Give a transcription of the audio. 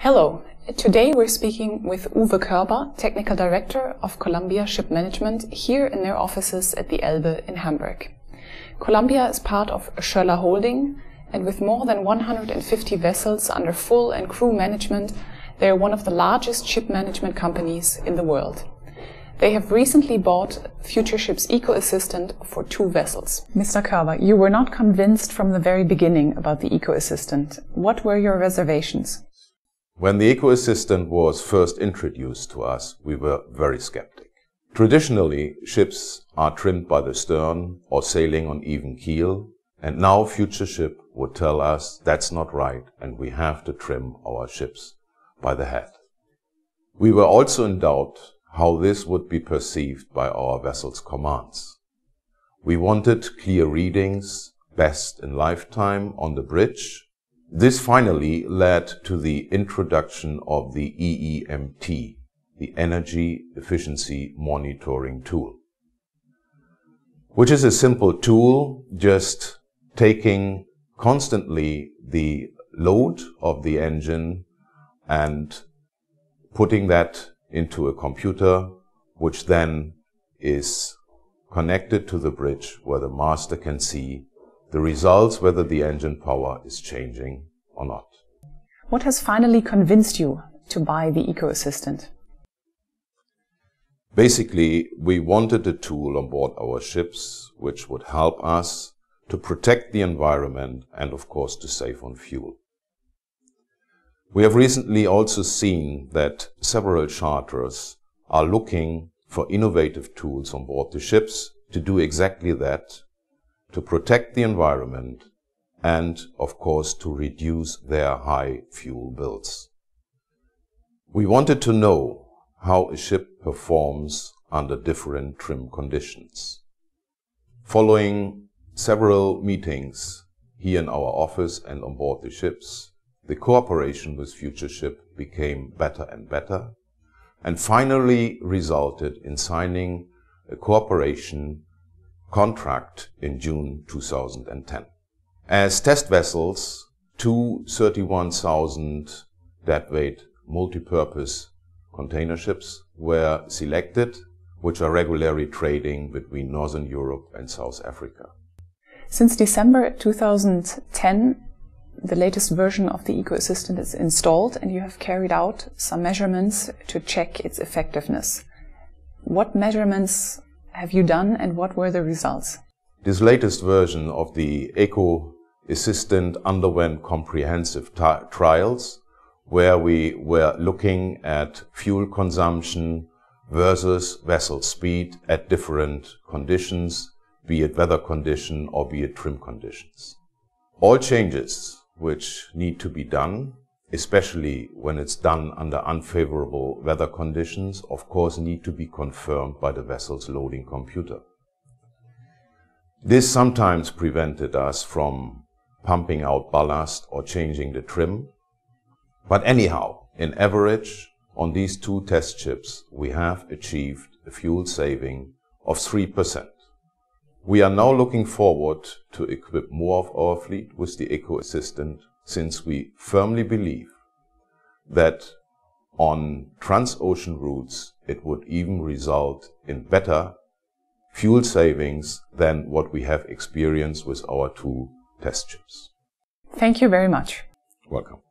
Hello, today we're speaking with Uwe Körber, Technical Director of Columbia Shipmanagement, here in their offices at the Elbe in Hamburg. Columbia is part of Schoeller Holding, and with more than 150 vessels under full and crew management, they are one of the largest ship management companies in the world. They have recently bought FutureShip's Eco Assistant for 2 vessels. Mr. Körber, you were not convinced from the very beginning about the Eco Assistant. What were your reservations? When the Eco Assistant was first introduced to us, we were very skeptic. Traditionally, ships are trimmed by the stern or sailing on even keel, and now FutureShip would tell us that's not right and we have to trim our ships by the head. We were also in doubt how this would be perceived by our vessel's commands. We wanted clear readings, best in lifetime, on the bridge. This finally led to the introduction of the EEMT, the Energy Efficiency Monitoring Tool, which is a simple tool just taking constantly the load of the engine and putting that into a computer, which then is connected to the bridge where the master can see the results, whether the engine power is changing or not. What has finally convinced you to buy the Eco Assistant? Basically, we wanted a tool on board our ships which would help us to protect the environment and, of course, to save on fuel. We have recently also seen that several charterers are looking for innovative tools on board the ships to do exactly that, to protect the environment and, of course, to reduce their high fuel bills. We wanted to know how a ship performs under different trim conditions. Following several meetings here in our office and on board the ships, the cooperation with FutureShip became better and better, and finally resulted in signing a cooperation contract in June 2010. As test vessels, 2 31,000 deadweight multi-purpose container ships were selected, which are regularly trading between Northern Europe and South Africa. Since December 2010, the latest version of the Eco Assistant is installed, and you have carried out some measurements to check its effectiveness. What measurements have you done and what were the results? This latest version of the Eco Assistant underwent comprehensive trials where we were looking at fuel consumption versus vessel speed at different conditions, be it weather condition or be it trim conditions. All changes which need to be done, especially when it's done under unfavorable weather conditions, of course need to be confirmed by the vessel's loading computer. This sometimes prevented us from pumping out ballast or changing the trim. But anyhow, in average, on these 2 test ships, we have achieved a fuel saving of 3%. We are now looking forward to equip more of our fleet with the Eco Assistant, since we firmly believe that on trans-ocean routes it would even result in better fuel savings than what we have experienced with our 2 test ships. Thank you very much. Welcome.